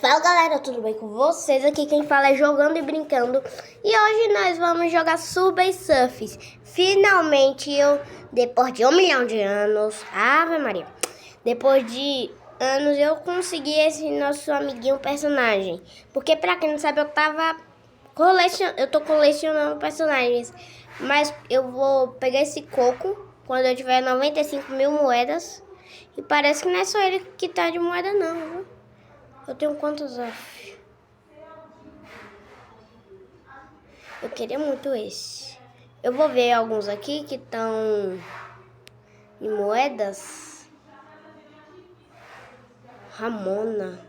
Fala galera, tudo bem com vocês? Aqui quem fala é Jogando e Brincando. E hoje nós vamos jogar Subway Surfers. Finalmente depois de 1 milhão de anos, Ave Maria, depois de anos eu consegui esse nosso amiguinho personagem. Porque pra quem não sabe, eu tô colecionando personagens. Mas eu vou pegar esse coco quando eu tiver 95 mil moedas. E parece que não é só ele que tá de moeda não, viu? Eu tenho quantos off? Eu queria muito esse. Eu vou ver alguns aqui que estão em moedas. Ramona.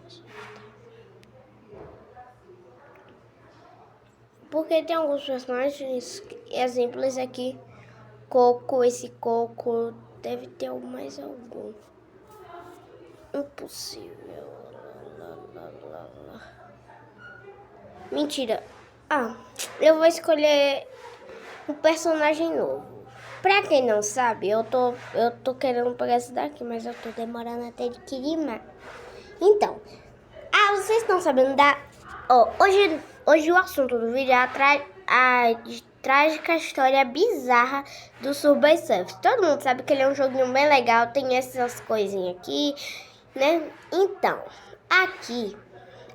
Porque tem alguns personagens, exemplos aqui. Coco, esse coco. Deve ter mais algum. Impossível. Mentira. Eu vou escolher um personagem novo. Pra quem não sabe, eu tô querendo pegar esse daqui, mas eu tô demorando até de queimar. Então, vocês estão sabendo hoje o assunto do vídeo é a trágica história bizarra do Subway Surfers. Todo mundo sabe que ele é um joguinho bem legal, tem essas coisinhas aqui, né? Então, aqui,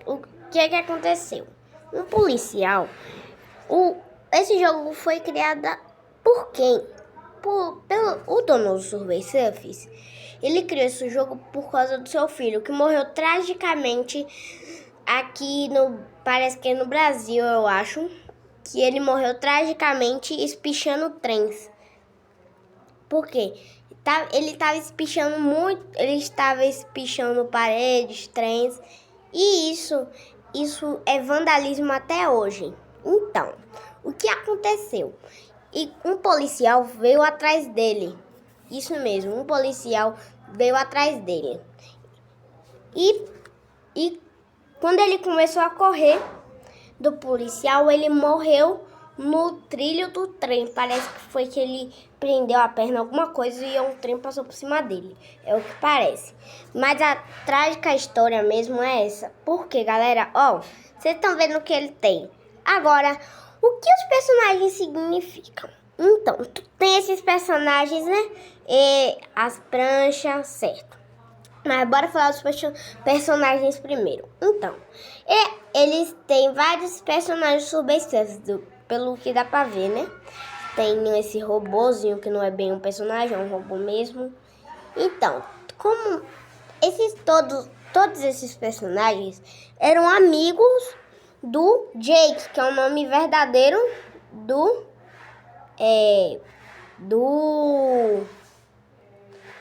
o que é que aconteceu? Um policial. Esse jogo foi criado por quem? Pelo dono do Subway Surfers. Ele criou esse jogo por causa do seu filho, que morreu tragicamente aqui parece que é no Brasil, eu acho. Que ele morreu tragicamente espichando trens. Por quê? Ele estava espichando muito, ele estava espichando paredes, trens. E isso é vandalismo até hoje. Então, o que aconteceu? E um policial veio atrás dele. Isso mesmo, um policial veio atrás dele. E quando ele começou a correr do policial, ele morreu no trilho do trem. Parece que foi que ele prendeu a perna, alguma coisa, e um trem passou por cima dele. É o que parece. Mas a trágica história mesmo é essa. Porque, galera, vocês estão vendo o que ele tem. Agora, o que os personagens significam? Então, tu tem esses personagens, né? As pranchas, certo. Mas bora falar dos personagens primeiro. Então, eles têm vários personagens substantes, pelo que dá pra ver, né? Tem esse robôzinho que não é bem um personagem, é um robô mesmo. Então, como todos esses personagens eram amigos do Jake, que é o nome verdadeiro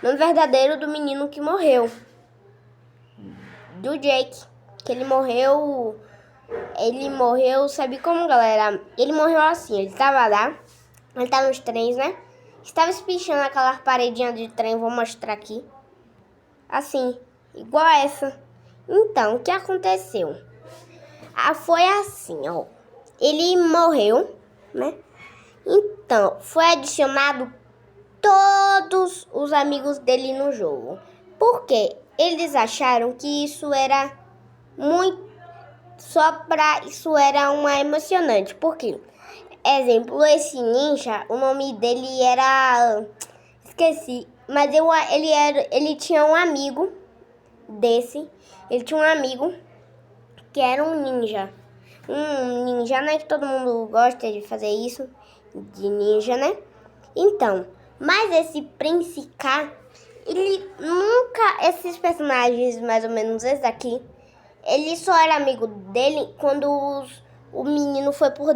nome verdadeiro do menino que morreu. Do Jake, que ele morreu, sabe como, galera? Ele morreu assim, ele tava lá, ele tava nos trens, né? Estava espichando aquela paredinha de trem, vou mostrar aqui. Assim, igual essa. Então, o que aconteceu? Foi assim, ele morreu, né? Então, foi adicionado todos os amigos dele no jogo. Por quê? Eles acharam que isso era isso era uma emocionante. Por quê? Exemplo, esse ninja, o nome dele era... Esqueci. Mas ele tinha um amigo desse. Ele tinha um amigo que era um ninja. Um ninja, né? Que todo mundo gosta de fazer isso. De ninja, né? Então, mas esse Prince K, ele nunca... Esses personagens, mais ou menos esse daqui, ele só era amigo dele quando o menino foi pro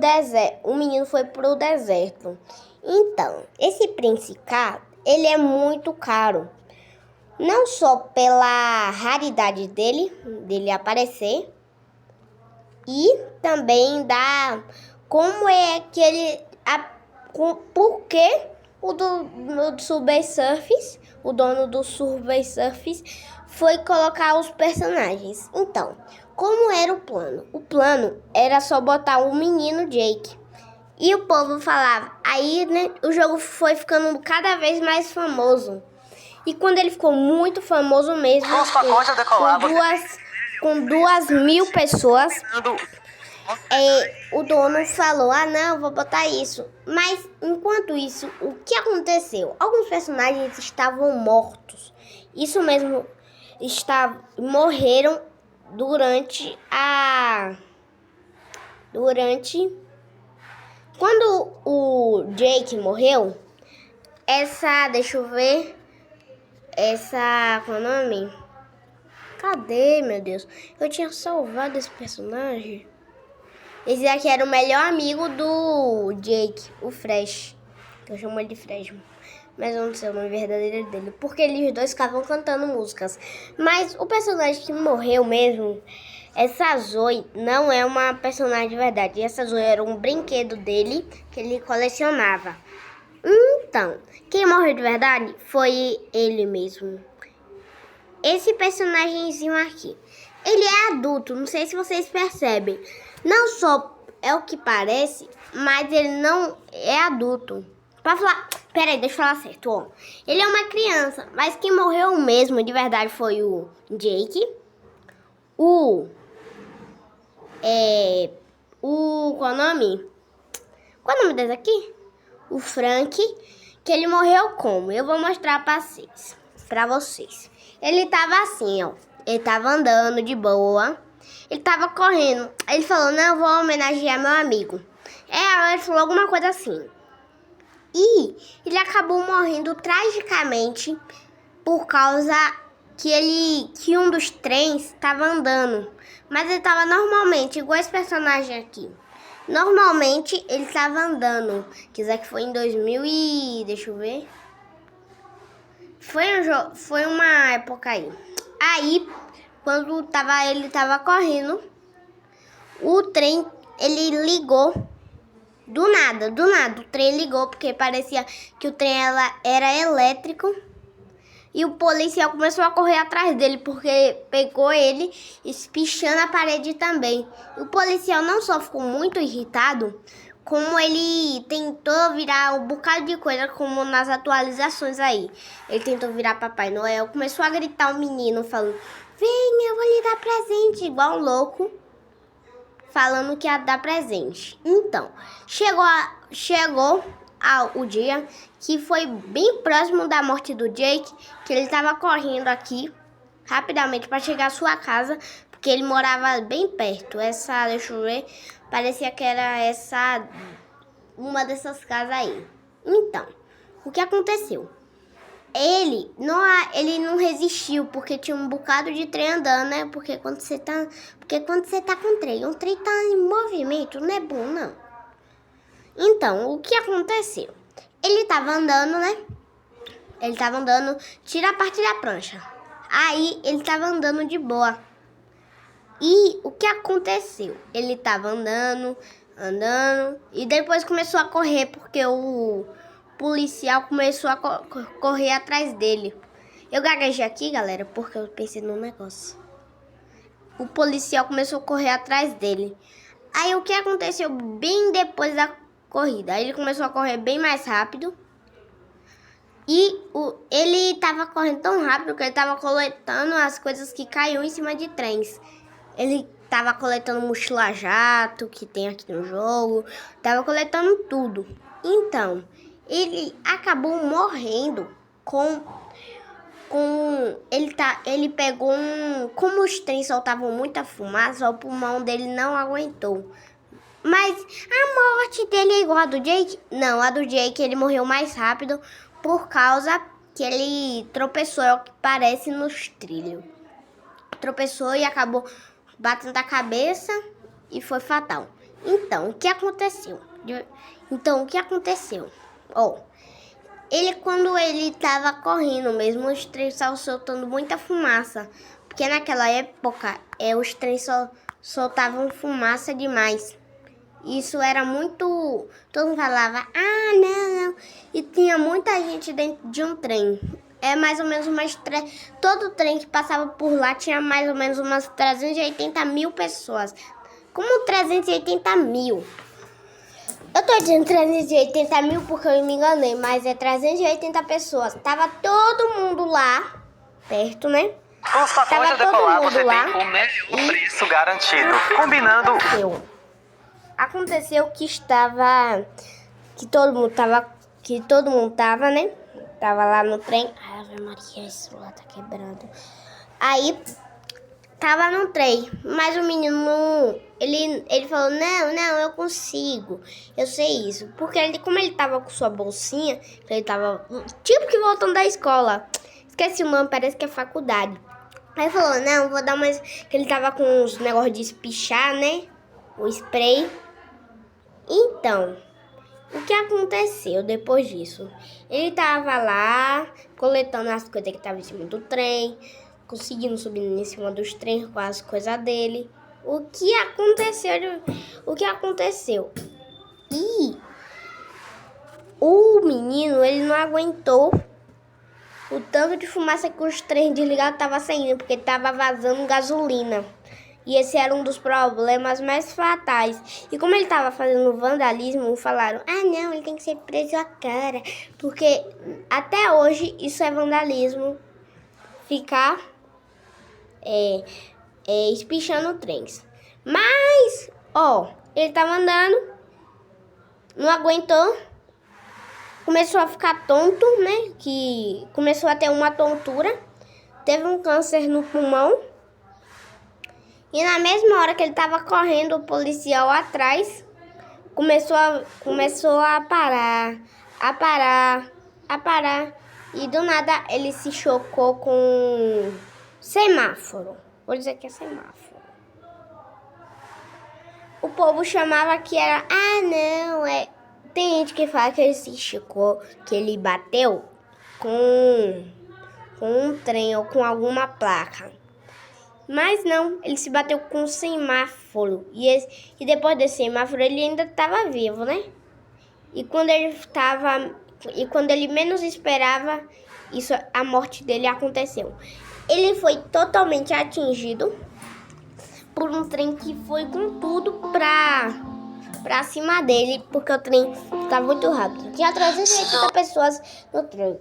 deserto. Então, esse Prince K, ele é muito caro. Não só pela raridade dele aparecer, e também como é que ele... Por que o do Subway Surfers, o dono do Subway Surfers, foi colocar os personagens. Então, como era o plano? O plano era só botar o menino Jake. E o povo falava. Aí, né, o jogo foi ficando cada vez mais famoso. E quando ele ficou muito famoso mesmo, com 2.000 pessoas. O dono falou, não, vou botar isso. Mas, enquanto isso, o que aconteceu? Alguns personagens estavam mortos. Isso mesmo, morreram Quando o Jake morreu, deixa eu ver, qual é o nome? Cadê, meu Deus? Eu tinha salvado esse personagem. Esse aqui era o melhor amigo do Jake, o Fresh. Eu chamo ele de Fresh, mas eu não sei o nome verdadeiro dele, porque eles dois ficavam cantando músicas. Mas o personagem que morreu mesmo, essa Zoe, não é uma personagem de verdade. Essa Zoe era um brinquedo dele que ele colecionava. Então, quem morreu de verdade foi ele mesmo. Esse personagemzinho aqui, ele é adulto, não sei se vocês percebem. Não só é o que parece, mas ele não é adulto. Pra falar, peraí, deixa eu falar certo, ó. Ele é uma criança, mas quem morreu mesmo de verdade foi o Jake. Qual é o nome? Qual é o nome desse aqui? O Frank, que ele morreu como? Eu vou mostrar pra vocês. Ele tava assim, ó. Ele tava andando de boa. Ele tava correndo. Ele falou, não, eu vou homenagear meu amigo. Ele falou alguma coisa assim. E ele acabou morrendo tragicamente por causa que um dos trens estava andando. Mas ele estava normalmente, igual esse personagem aqui. Normalmente ele estava andando. Quiser que foi em 2000 e... deixa eu ver. Foi uma época aí. Aí, quando ele estava correndo, o trem, ele ligou. Do nada, o trem ligou, porque parecia que o trem era elétrico. E o policial começou a correr atrás dele, porque pegou ele espichando a parede também. E o policial não só ficou muito irritado, como ele tentou virar um bocado de coisa, como nas atualizações aí. Ele tentou virar Papai Noel, começou a gritar o menino, falando, vem, eu vou lhe dar presente, igual um louco, falando que ia dar presente. Então, chegou o dia que foi bem próximo da morte do Jake, que ele estava correndo aqui rapidamente para chegar à sua casa, porque ele morava bem perto. Deixa eu ver, parecia que era uma dessas casas aí. Então, o que aconteceu? Ele não resistiu, porque tinha um bocado de trem andando, né? Porque quando você tá com trem, um trem tá em movimento, não é bom, não. Então, o que aconteceu? Ele tava andando, né? Ele tava andando, tira a parte da prancha. Aí, ele tava andando de boa. E o que aconteceu? Ele tava andando, e depois começou a correr, porque o policial começou a correr atrás dele. Eu gaguejei aqui, galera, porque eu pensei num negócio. O policial começou a correr atrás dele. Aí, o que aconteceu bem depois da corrida? Aí ele começou a correr bem mais rápido. E ele tava correndo tão rápido que ele tava coletando as coisas que caíam em cima de trens. Ele tava coletando mochila-jato que tem aqui no jogo. Tava coletando tudo. Então, ele acabou morrendo ele pegou como os trens soltavam muita fumaça, o pulmão dele não aguentou. Mas a morte dele é igual a do Jake? Não, a do Jake ele morreu mais rápido por causa que ele tropeçou, é o que parece, nos trilhos. Tropeçou e acabou batendo a cabeça e foi fatal. Então, o que aconteceu? Quando ele tava correndo mesmo, os trens estavam soltando muita fumaça. Porque naquela época, os trens soltavam fumaça demais. Isso era muito... Todo mundo falava, não. E tinha muita gente dentro de um trem. Mais ou menos todo trem que passava por lá tinha mais ou menos umas 380 mil pessoas. Como 380 mil? Eu tô dizendo 380 mil porque eu me enganei, mas é 380 pessoas. Tava todo mundo lá, perto, né? Os pacotes Tava todo decolar mundo você lá tem o melhor preço garantido. Combinando. Aconteceu que estava. Que todo mundo tava, né? Tava lá no trem. Ai, Ave Maria, esse celular tá quebrado. Aí tava no trem, mas o menino, ele falou, não, eu consigo, eu sei isso. Porque como ele tava com sua bolsinha, ele tava tipo que voltando da escola. Esqueci o nome, parece que é faculdade. Aí falou, não, vou dar mais... Que ele tava com uns negócios de espichar, né? O spray. Então, o que aconteceu depois disso? Ele tava lá, coletando as coisas que estavam em cima do trem, conseguindo subir em cima dos trens com as coisas dele. O que aconteceu? E o menino, ele não aguentou o tanto de fumaça que os trens desligados estavam saindo, porque tava vazando gasolina. E esse era um dos problemas mais fatais. E como ele estava fazendo vandalismo, falaram, não, ele tem que ser preso a cara. Porque até hoje isso é vandalismo. Ficar espichando trens. Mas, ele tava andando, não aguentou. Começou a ficar tonto, né? Que começou a ter uma tontura. Teve um câncer no pulmão. E na mesma hora que ele estava correndo, o policial atrás começou a parar. E do nada ele se chocou com semáforo. Vou dizer que é semáforo. O povo chamava que era... Tem gente que fala que ele se chocou, que ele bateu com um trem ou com alguma placa. Mas não, ele se bateu com um semáforo. E depois desse semáforo ele ainda estava vivo, né? E quando ele menos esperava, a morte dele aconteceu. Ele foi totalmente atingido por um trem que foi com tudo pra cima dele, porque o trem estava muito rápido. Tinha 380 pessoas no trem.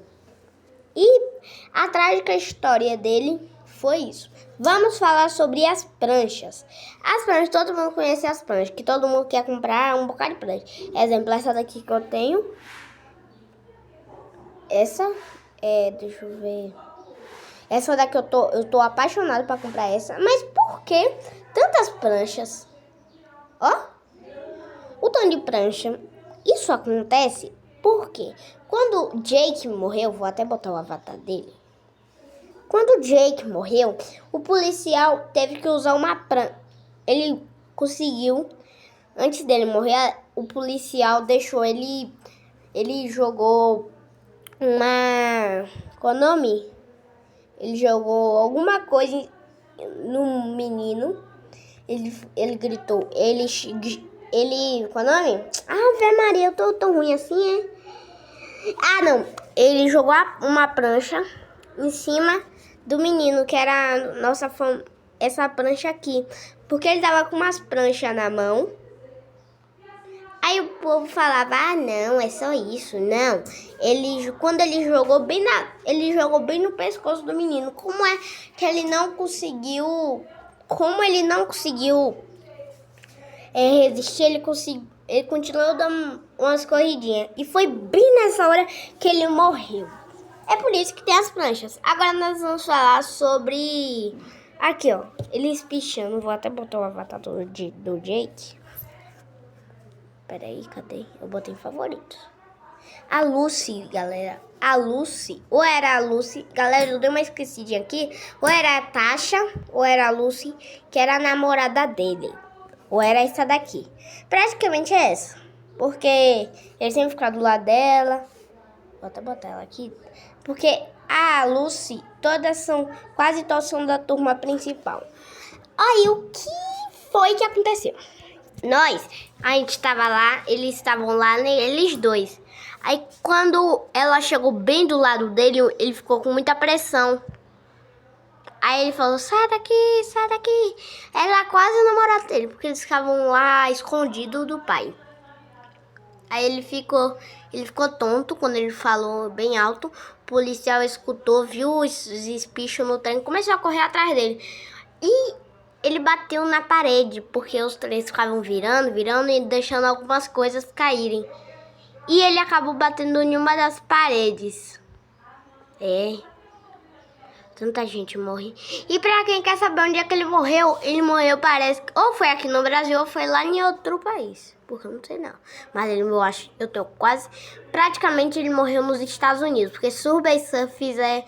E a trágica história dele foi isso. Vamos falar sobre as pranchas. As pranchas, todo mundo conhece as pranchas, que todo mundo quer comprar um bocado de prancha. Exemplo, essa daqui que eu tenho. Essa deixa eu ver. Essa daqui eu tô apaixonado para comprar essa. Mas por que tantas pranchas? O tanto de prancha. Isso acontece porque quando Jake morreu, vou até botar o avatar dele. Quando o Jake morreu, o policial teve que usar uma prancha. Ele conseguiu, antes dele morrer, o policial deixou ele jogou qual é o nome? Ele jogou alguma coisa no menino. Ele gritou, qual é o nome? Ave Maria, eu tô tão ruim assim, não, ele jogou uma prancha em cima do menino, que era essa prancha aqui. Porque ele tava com umas pranchas na mão. Aí o povo falava, não, é só isso. Não, quando ele jogou bem no pescoço do menino. Como é que ele não conseguiu... Como ele não conseguiu resistir, ele continuou dando umas corridinhas. E foi bem nessa hora que ele morreu. É por isso que tem as pranchas. Agora nós vamos falar sobre... Aqui, ele espichando. Vou até botar o avatar do Jake. Peraí, cadê? Eu botei em favoritos. A Lucy, galera. A Lucy. Ou era a Lucy. Galera, eu dei uma esquecidinha aqui. Ou era a Tasha, ou era a Lucy, que era a namorada dele. Ou era essa daqui. Praticamente é essa. Porque ele sempre fica do lado dela. Vou até botar ela aqui. Porque a Lucy, quase todas são da turma principal. Aí, o que foi que aconteceu? A gente estava lá, eles estavam lá, né, eles dois. Aí, quando ela chegou bem do lado dele, ele ficou com muita pressão. Aí ele falou, sai daqui, sai daqui. Ela quase namorada dele, porque eles ficavam lá escondidos do pai. Aí ele ficou Ele ficou tonto quando ele falou bem alto. O policial escutou, viu os espichos no trem, começou a correr atrás dele. E ele bateu na parede, porque os trens ficavam virando e deixando algumas coisas caírem. E ele acabou batendo em uma das paredes. Tanta gente morre. E pra quem quer saber onde é que ele morreu parece que ou foi aqui no Brasil ou foi lá em outro país. Porque eu não sei não. Mas eu tenho quase... Praticamente ele morreu nos Estados Unidos. Porque Subway Surfers é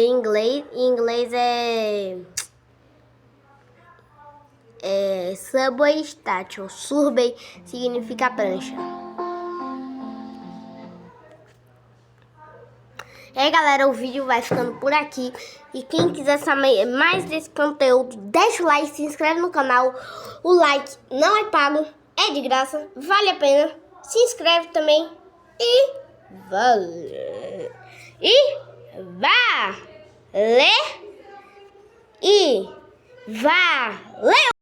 em inglês é Subway Station. Subway significa prancha. E aí, galera, o vídeo vai ficando por aqui. E quem quiser saber mais desse conteúdo, deixa o like, se inscreve no canal. O like não é pago, é de graça, vale a pena. Se inscreve também. E valeu. E valeu. E valeu.